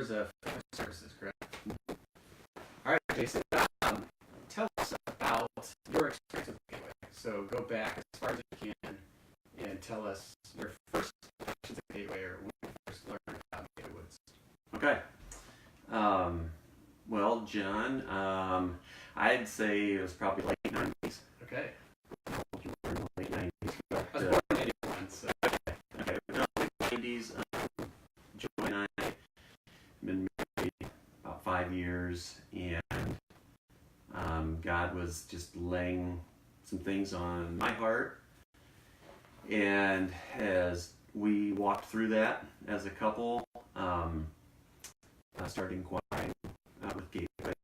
hours of services, correct? All right, Jason, tell us about your experience with Gateway. So go back as far as you can and tell us your first impressions of Gateway or when you first learned about Gateway Woods. Okay. Well, John, I'd say it was probably late 90s. Okay. You were in the late 90s. But, I was born in 81, so. Okay. No, late 90s. Joy and I have been married about 5 years, and God was just laying some things on my heart. And as we walked through that as a couple, I started inquiring with Gateway.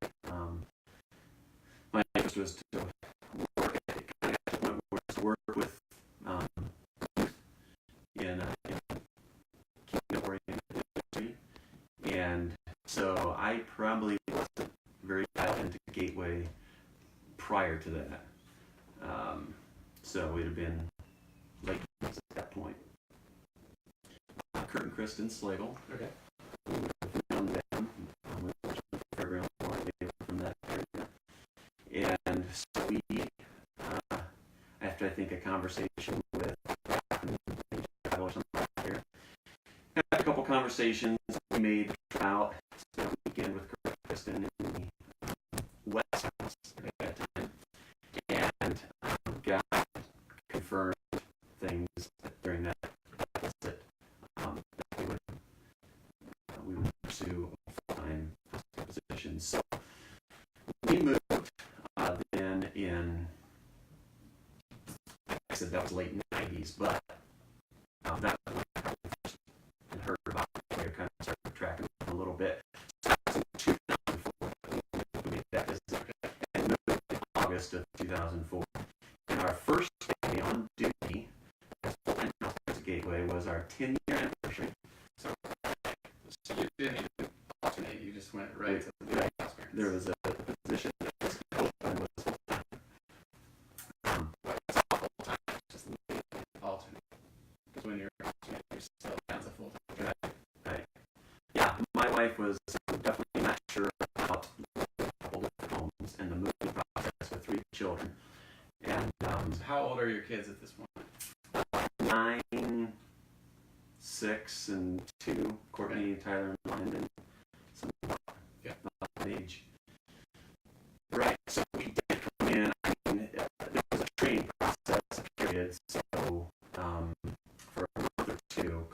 My interest was to work at it, kind of got to the point where I was to work with in kingdom-oriented ministry. And so I probably wasn't very dialed into Gateway prior to that. So it would have been late at that point. Kurt and Kristen Slagle. Okay. Found them. We went to the fairground from that area. And so we, after I think a conversation with or something like here, after a couple conversations, we made the out the weekend with Kurt and Kristen in the West House at that time. And God confirmed things during that visit that we would pursue a full-time position. So we moved then in, like I said, that was late 90s, but that was when I probably first had heard about it. I kind of started tracking it a little bit. So that was in 2004. We made that visit and moved in August of 2004. And our first day on duty as full-time house Gateway was our 10-year anniversary. So you didn't even alternate, you just went right to the right. house parents. There was a position that was full-time. It's not full-time, it's just alternate. Because when you're alternate, you're still down to full-time. Right. Yeah, my wife was definitely not sure about couple of homes and the moving process with 3 children. And So how old are your kids at this point? 9, 6, and 2. Courtney, Tyler, and Landon. So about that age. Right. So we did come in. I mean, there was a training process period. So for a month or two,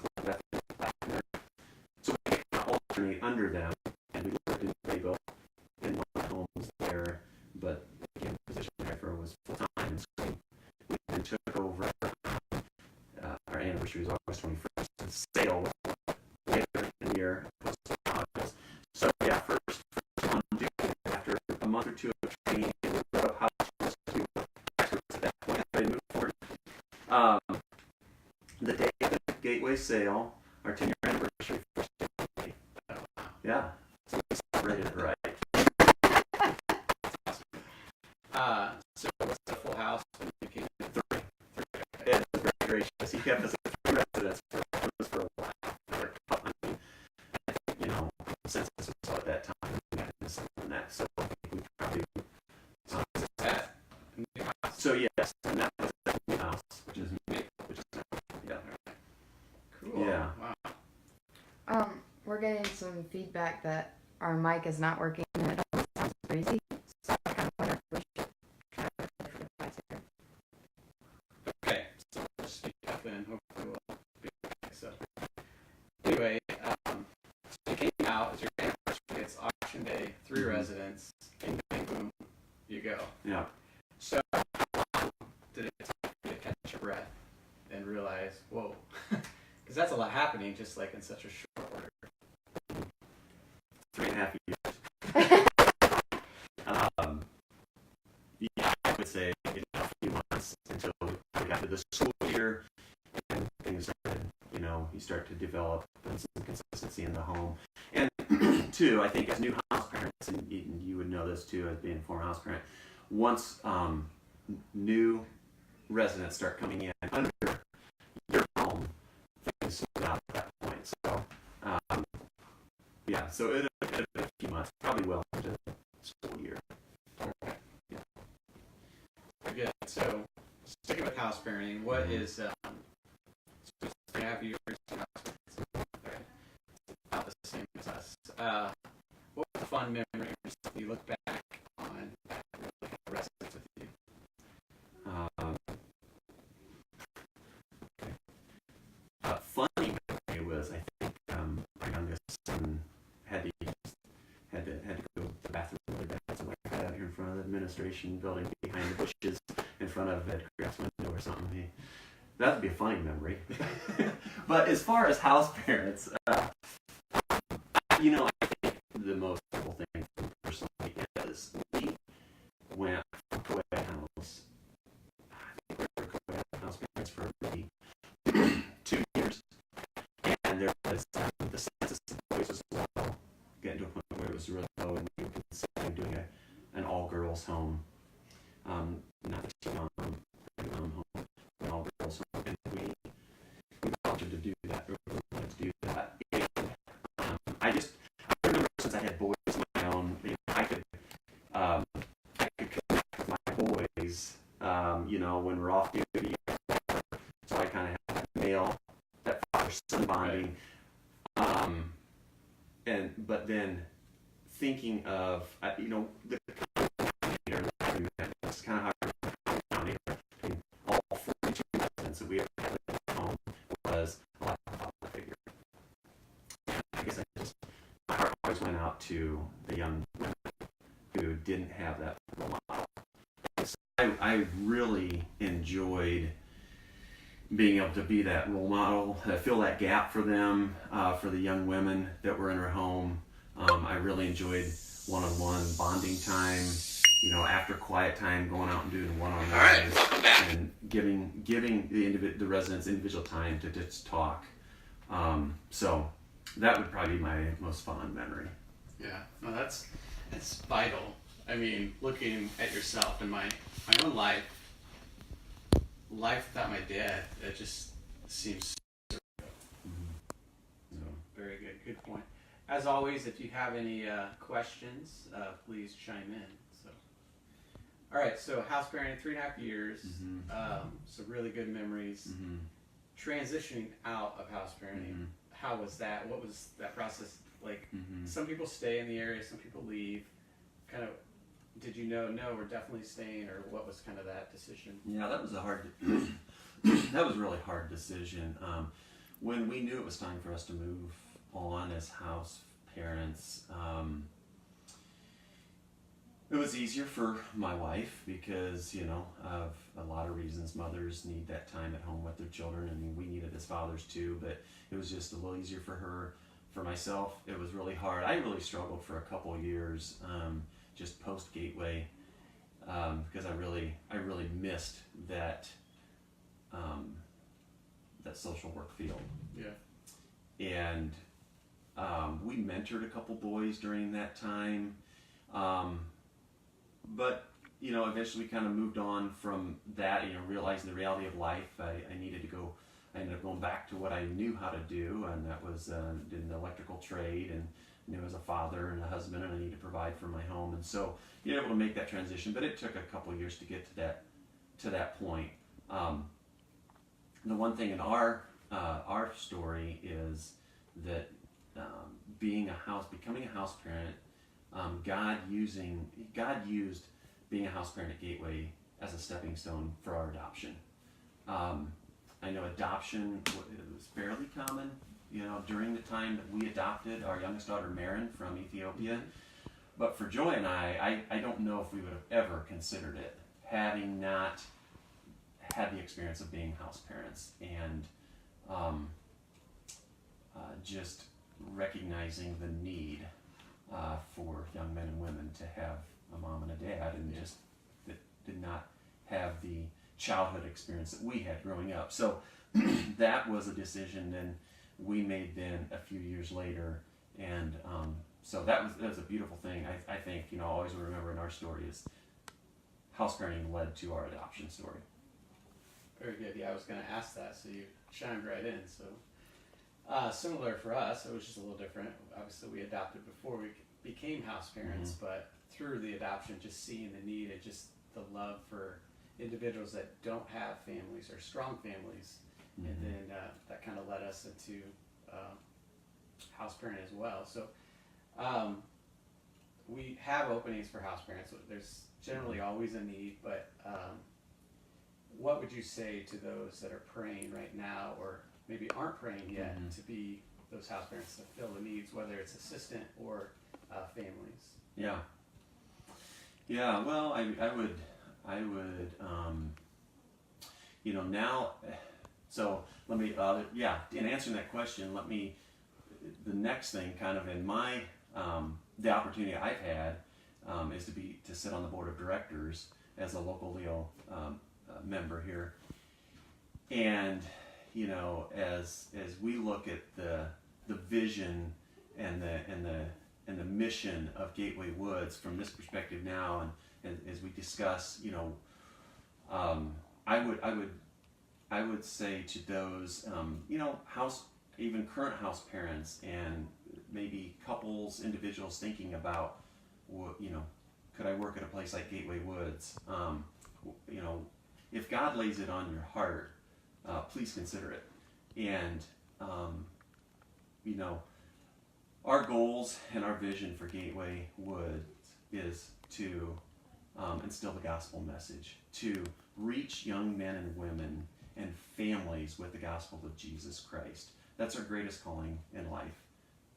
so we could alternate under them, and we lived in Bayville in one of the homes there. But again, the position for was full time. So we then took over. Our anniversary was August 21st. And sale was later in the year, August. So yeah, first on duty after a month or two of training, and we wrote up how to experts at that point. They moved forward. The day of the Gateway sale, our 10-year anniversary, first day. Yeah, so we celebrated it right. So what's the full house when you came in? 3. Ed was very gracious. He kept us at 3 residents for a while. I mean, I think, census was at that time. We got into something like that. So we probably. That new house. So yes, and that was the new house, which is yeah. Cool. Yeah. Wow. We're getting some feedback that our mic is not working and it almost sounds crazy. So I kind of wonder if we should try to for the device here. Okay, so we'll just speak up and hopefully we'll be okay. So anyway, so you came out as your anniversary. It's auction day, 3 residents, and bang, boom, you go. Yeah. So how long did it take you to catch your breath and realize, whoa, because that's a lot happening just like in such a short order. 3.5 years. Yeah, I would say a few months until we got to the school year and things started, you start to develop some consistency in the home. And two, I think as new house parents, and you would know this too as being a former house parent, once new residents start coming in under your home, things slow down at that point. So, yeah, so it took a few months, probably well into the school year. Okay. Very good. So, sticking with house parenting, what is so 3.5 years of house parenting? Okay. About the same as us. What were the fun memories you look back on that really resonates with you? Funny memory was, I think, our youngest son had to go to the bathroom really bad, so I got out here in front of the administration building behind the bushes in front of Ed Kraft's window or something. That would be a funny memory. But as far as house parents, you know, I think the most cool thing personally is we went from co-ed house. I think we were co-ed house parents for maybe 2 years, and there was the census of boys was low, getting to a point where it was really low, and we were considering doing an all-girls home, not a two-mom home, an all-girls home, and we wanted to do that. We wanted to do that. And, I remember since I had boys of my own, you know, I could connect with my boys, you know, when we're off duty. So I kind of had that father-son bonding. But then thinking of, you know, the that's kind of how the denominator between all 42 residents that we ever had in the home was a lot of father figure. I guess my heart always went out to the young women who didn't have that role model. So I really enjoyed being able to be that role model, fill that gap for them, for the young women that were in our home. I really enjoyed one-on-one bonding time, you know, after quiet time, going out and doing one-on-ones. All right, welcome back. And giving the residents individual time to just talk. So that would probably be my most fond memory. Yeah, no, that's vital. I mean, looking at yourself and my own life without my dad, it just seems so very good point. As always, if you have any questions, please chime in. So, all right, so house parenting 3.5 years, some really good memories. Transitioning out of house parenting, how was that? What was that process like? Some people stay in the area, some people leave. Kind of, did you know, no, we're definitely staying, or what was kind of that decision? Yeah, that was that was a really hard decision. When we knew it was time for us to move on as house parents, it was easier for my wife because, you know, of a lot of reasons. Mothers need that time at home with their children. I mean, we need it as fathers too, but it was just a little easier for her. For myself, it was really hard. I really struggled for a couple of years, just post Gateway, because I really missed that that social work field. Yeah. And we mentored a couple boys during that time. But, you know, eventually we kind of moved on from that, you know, realizing the reality of life. I ended up going back to what I knew how to do, and that was in the electrical trade, and knew as a father and a husband, and I need to provide for my home. And so you're able to make that transition, but it took a couple of years to get to that point. The one thing in our story is that becoming a house parent, God used being a house parent at Gateway as a stepping stone for our adoption. I know adoption was fairly common, you know, during the time that we adopted our youngest daughter, Marin, from Ethiopia. But for Joy and I don't know if we would have ever considered it, having not had the experience of being house parents, and just recognizing the need for young men and women to have a mom and a dad, and just that did not have the childhood experience that we had growing up. So that was a decision then we made then a few years later, and so that was a beautiful thing. I think, you know, always remember in our story is house parenting led to our adoption story. Very good. Yeah, I was going to ask that, so you chimed right in. So, Similar for us, it was just a little different. Obviously, we adopted before we became house parents, but through the adoption, just seeing the need and just the love for individuals that don't have families or strong families, and then that kind of led us into house parent as well. So we have openings for house parents. There's generally always a need, but what would you say to those that are praying right now, or maybe aren't praying yet, to be those house parents to fill the needs, whether it's assistant or families? Yeah. Yeah. Well, I would, now. So let me, in answering that question, the next thing, kind of in my, the opportunity I've had, is to sit on the board of directors as a local Leo member here, and as we look at the vision and the mission of Gateway Woods from this perspective now, and as we discuss, I would say to those even current house parents and maybe couples, individuals thinking about, could I work at a place like Gateway Woods? If God lays it on your heart, please consider it. And our goals and our vision for Gateway Woods is to instill the gospel message, to reach young men and women and families with the gospel of Jesus Christ. That's our greatest calling in life,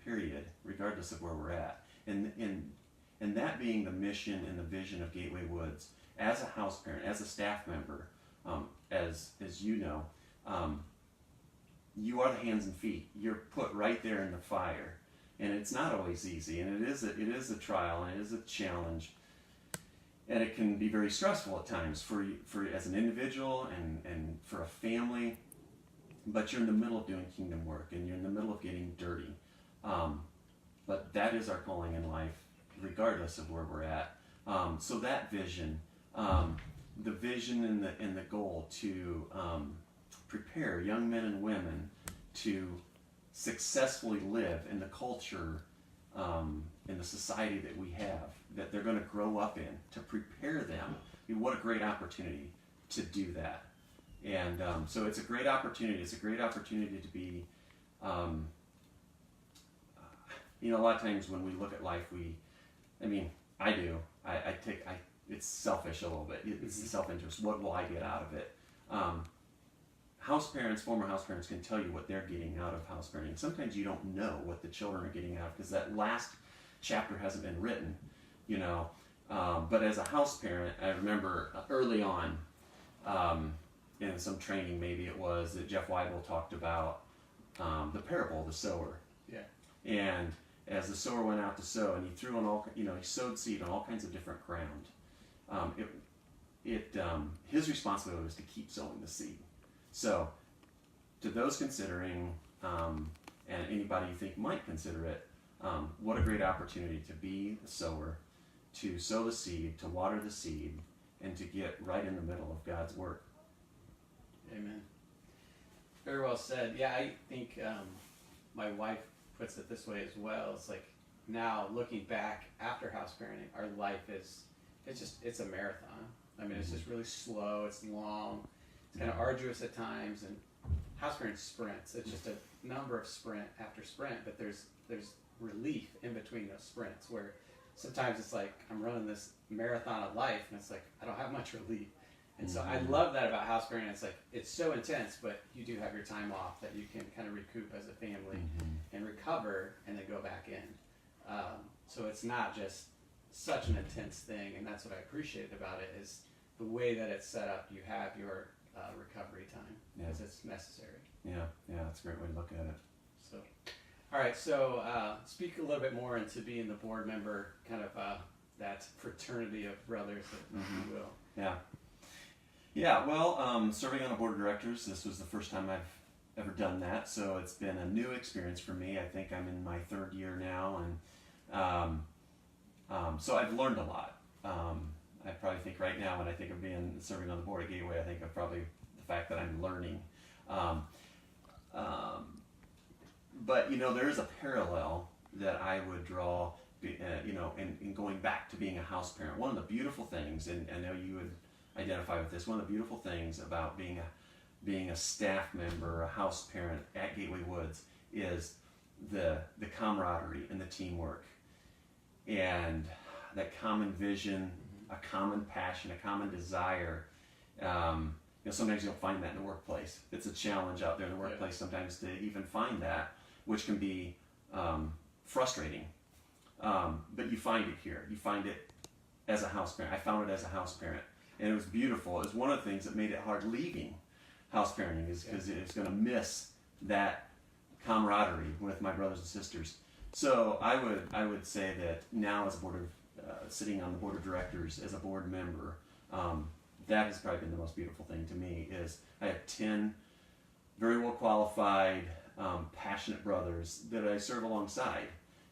period, regardless of where we're at. And that being the mission and the vision of Gateway Woods, as a house parent, as a staff member, as you know, you are the hands and feet. You're put right there in the fire, and it's not always easy, and it is a trial, and it is a challenge, and it can be very stressful at times for as an individual and for a family. But you're in the middle of doing kingdom work, and you're in the middle of getting dirty. But that is our calling in life, regardless of where we're at. So that vision, the vision and the goal to prepare young men and women to successfully live in the culture, in the society that we have, that they're going to grow up in, to prepare them. I mean, what a great opportunity to do that. And so it's a great opportunity. It's a great opportunity to be, a lot of times when we look at life, it's selfish a little bit. It's the self-interest. What will I get out of it? Former house parents can tell you what they're getting out of house parenting. Sometimes you don't know what the children are getting out, because that last chapter hasn't been written, But as a house parent, I remember early on, in some training, maybe it was, that Jeff Weibel talked about the parable of the sower. Yeah. And as the sower went out to sow, and he threw on he sowed seed on all kinds of different ground. His responsibility was to keep sowing the seed. So, to those considering, and anybody you think might consider it, what a great opportunity to be a sower, to sow the seed, to water the seed, and to get right in the middle of God's work. Amen. Very well said. Yeah, I think my wife puts it this way as well. It's like, now looking back after house parenting, our life it's a marathon. I mean, it's just really slow, it's long, it's kind of arduous at times, and house parenting sprints. It's just a number of sprint after sprint, but there's relief in between those sprints, where sometimes it's like I'm running this marathon of life, and it's like I don't have much relief. And so I love that about house parenting. It's like, it's so intense, but you do have your time off that you can kind of recoup as a family and recover and then go back in. So it's not just such an intense thing, and that's what I appreciated about it, is the way that it's set up. You have your recovery time because it's necessary. Yeah, that's a great way to look at it. So, all right, so speak a little bit more into being the board member, kind of that fraternity of brothers, if you will. Yeah, well, serving on a board of directors, this was the first time I've ever done that, so it's been a new experience for me. I think I'm in my third year now, and so I've learned a lot. I probably think right now, when I think of serving on the board of Gateway, I think of probably the fact that I'm learning. But there is a parallel that I would draw, in going back to being a house parent. One of the beautiful things, and I know you would identify with this, one of the beautiful things about being a staff member, a house parent at Gateway Woods, is the camaraderie and the teamwork, and that common vision, a common passion, a common desire. Sometimes you don't find that in the workplace. It's a challenge out there in the workplace sometimes to even find that, which can be frustrating. But you find it here. You find it as a house parent. I found it as a house parent, and it was beautiful. It was one of the things that made it hard leaving house parenting, is because it's going to miss that camaraderie with my brothers and sisters. So I would say that now, as a sitting on the board of directors as a board member, that has probably been the most beautiful thing to me. Is I have 10 very well qualified, passionate brothers that I serve alongside,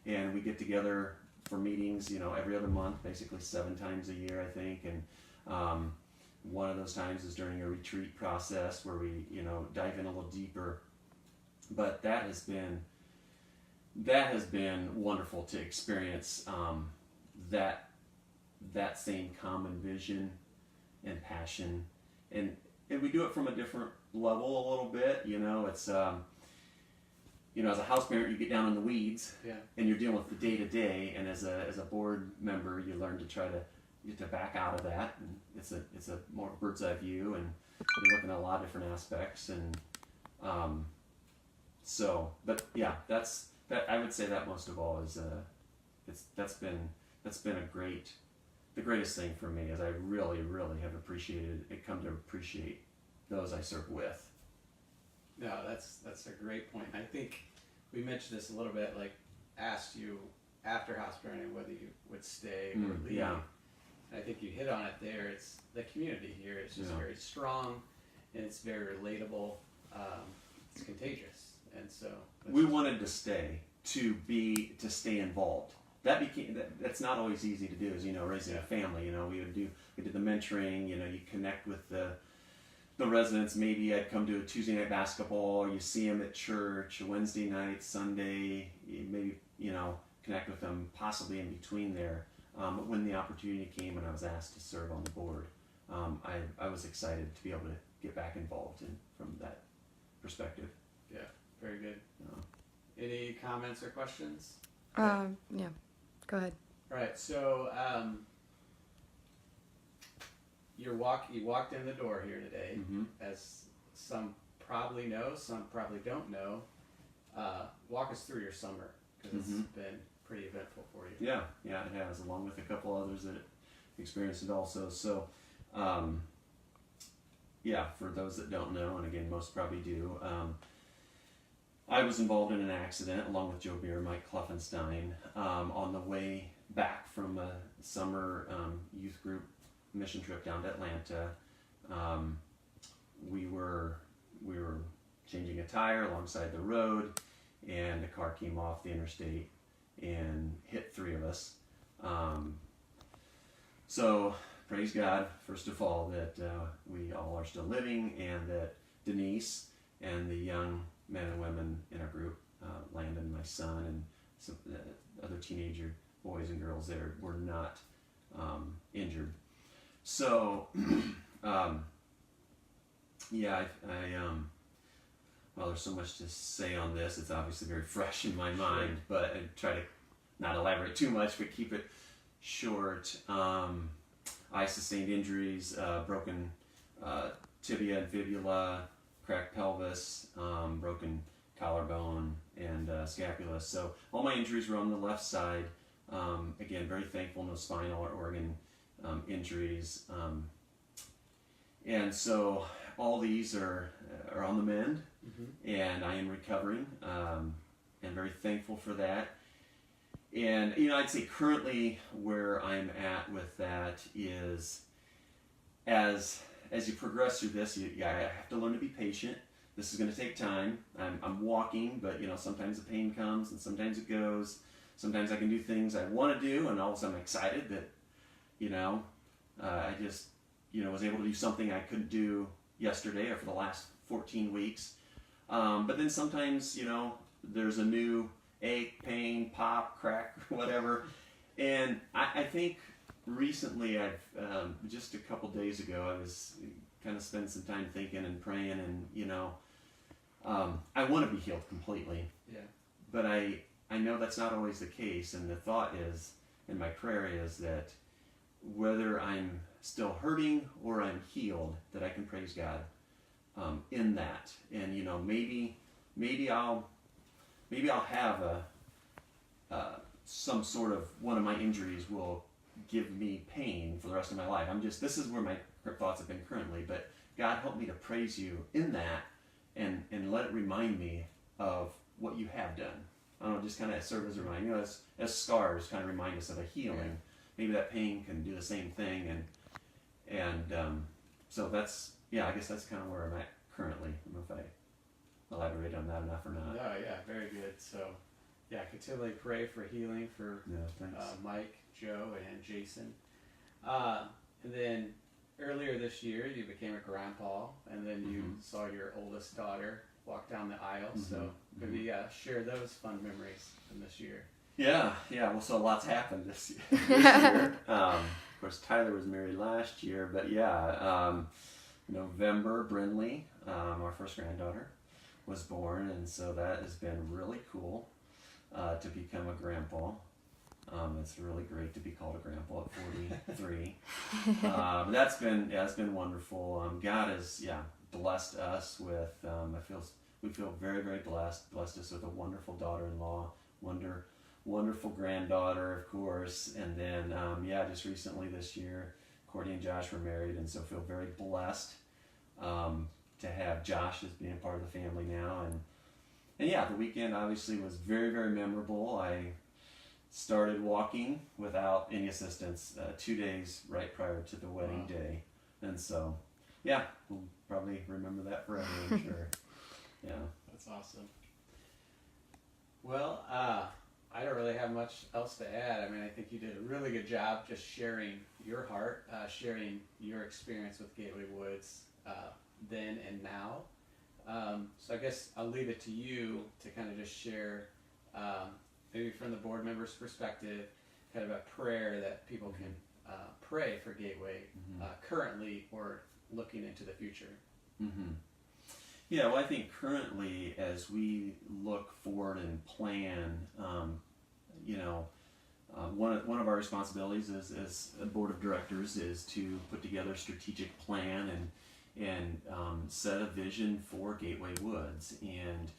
and we get together for meetings, every other month, basically 7 times a year, I think. And one of those times is during a retreat process where we, dive in a little deeper. But that has been wonderful to experience, that same common vision and passion, and we do it from a different level a little bit. It's as a house parent, you get down in the weeds, and you're dealing with the day to day, and as a board member, you learn to try to get to back out of that, and it's a more bird's eye view, and you're looking at a lot of different aspects, and I would say that most of all is that's been the greatest thing for me, as I really, really have come to appreciate those I serve with. No, that's a great point. I think we mentioned this a little bit, like asked you after house parenting whether you would stay or leave. Yeah. And I think you hit on it there. It's the community here is just very strong, and it's very relatable. It's contagious, and so we wanted to stay involved. That's not always easy to do, as raising a family. We did the mentoring. You connect with the residents. Maybe I'd come to a Tuesday night basketball. You see them at church, a Wednesday night, Sunday. Maybe connect with them possibly in between there. But when the opportunity came and I was asked to serve on the board, I was excited to be able to get back involved from that perspective. Yeah, very good. Any comments or questions? Yeah, go ahead. All right, so you walked in the door here today, as some probably know, some probably don't know. Walk us through your summer, because it's been pretty eventful for you. Yeah, it has, along with a couple others that experienced it also. So, for those that don't know, and again, most probably do, I was involved in an accident along with Joe Beer and Mike Kluffenstein on the way back from a summer youth group mission trip down to Atlanta. We were changing a tire alongside the road, and the car came off the interstate and hit 3 of us. So praise God, first of all, that we all are still living, and that Denise and the young men and women in our group, Landon, my son, and some other teenager boys and girls there, were not injured. So, well, there's so much to say on this. It's obviously very fresh in my mind, but I try to not elaborate too much, but keep it short. I sustained injuries, broken tibia and fibula, cracked pelvis, broken collarbone, and scapula. So all my injuries were on the left side. Again, very thankful, no spinal or organ injuries. And so all these are on the mend, and I am recovering, and very thankful for that. And I'd say currently where I'm at with that is, as you progress through this, I have to learn to be patient. This is going to take time. I'm walking, but sometimes the pain comes and sometimes it goes. Sometimes I can do things I want to do, and all of a sudden I'm excited that I just was able to do something I couldn't do yesterday or for the last 14 weeks. But then sometimes there's a new ache, pain, pop, crack, whatever. And I think recently, just a couple days ago, I was kind of spending some time thinking and praying, and I want to be healed completely. Yeah. But I know that's not always the case, and the thought is, and my prayer is that whether I'm still hurting or I'm healed, that I can praise God in that. And maybe I'll have some sort of, one of my injuries will give me pain for the rest of my life. This is where my thoughts have been currently, but God, help me to praise you in that, and let it remind me of what you have done. I don't know, just kind of serve as a reminder, as scars kind of remind us of a healing. Yeah. Maybe that pain can do the same thing, and so that's, I guess that's kind of where I'm at currently. I don't know if I elaborate on that enough or not. No, yeah, very good. So, continually pray for healing for Thanks. Mike, Joe, and Jason. And then earlier this year, you became a grandpa, and then you saw your oldest daughter walk down the aisle. So maybe share those fun memories from this year. Yeah. Well, so lots happened this year. Of course, Tyler was married last year, but November, Brindley, our first granddaughter, was born, and so that has been really cool to become a grandpa. It's really great to be called a grandpa at 43. But that's been, it's been wonderful. God has, blessed us with, we feel very, very blessed us with a wonderful daughter-in-law, wonderful granddaughter, of course, and then, just recently this year, Courtney and Josh were married, and so feel very blessed to have Josh as being part of the family now, and the weekend obviously was very, very memorable. I started walking without any assistance 2 days right prior to the wedding day, and so we'll probably remember that forever, I'm sure. That's awesome. Well, I don't really have much else to add. I mean, I think you did a really good job just sharing your heart, sharing your experience with Gateway Woods then and now. So I guess I'll leave it to you to kind of just share, maybe from the board member's perspective, kind of a prayer that people can pray for Gateway currently or looking into the future. Yeah, well, I think currently as we look forward and plan, one of our responsibilities as a board of directors is to put together a strategic plan and set a vision for Gateway Woods. And,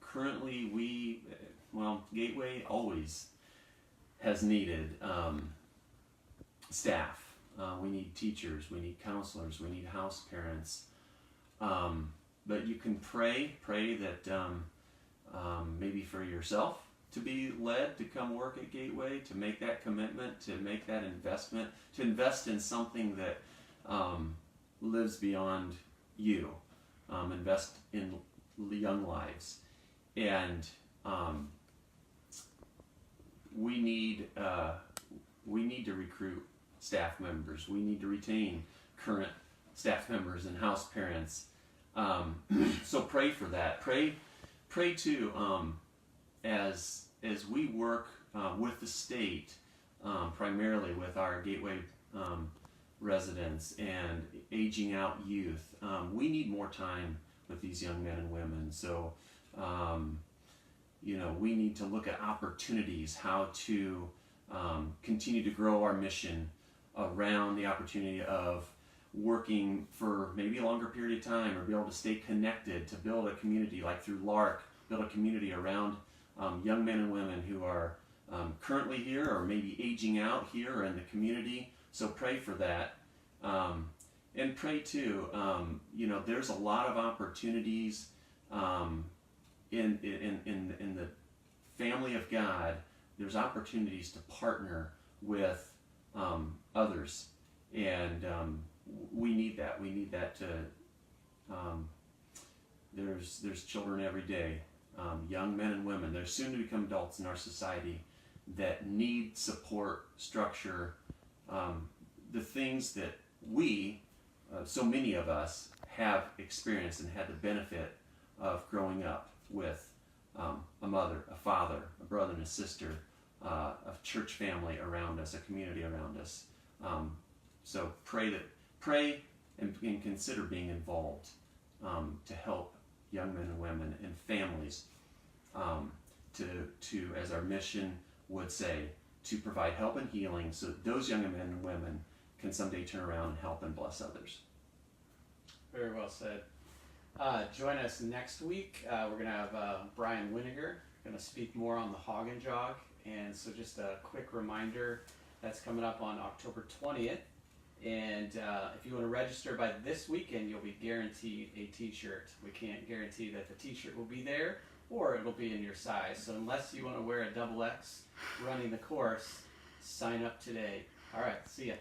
currently Gateway always has needed staff. We need teachers, we need counselors, we need house parents. But you can pray that maybe for yourself to be led to come work at Gateway, to make that commitment, to make that investment, to invest in something that lives beyond you, invest in young lives. And we need to recruit staff members. We need to retain current staff members and house parents. So pray for that. Pray too, as we work with the state, primarily with our Gateway residents and aging out youth. We need more time with these young men and women. So, we need to look at opportunities, how to continue to grow our mission around the opportunity of working for maybe a longer period of time, or be able to stay connected, to build a community like through LARC, build a community around young men and women who are currently here or maybe aging out here in the community. So pray for that. And pray too, there's a lot of opportunities in the family of God. There's opportunities to partner with others, and we need that. We need that to. There's children every day, young men and women. They're soon to become adults in our society that need support, structure, the things that we, so many of us, have experienced and had the benefit of growing up with a mother, a father, a brother and a sister, a church family around us, a community around us. So pray and consider being involved to help young men and women and families to, as our mission would say, to provide help and healing so that those young men and women can someday turn around and help and bless others. Very well said. Join us next week. We're going to have Brian Winiger going to speak more on the Hog and Jog. And so just a quick reminder, that's coming up on October 20th. And if you want to register by this weekend, you'll be guaranteed a t-shirt. We can't guarantee that the t-shirt will be there or it'll be in your size. So unless you want to wear a XX running the course, sign up today. All right, see ya.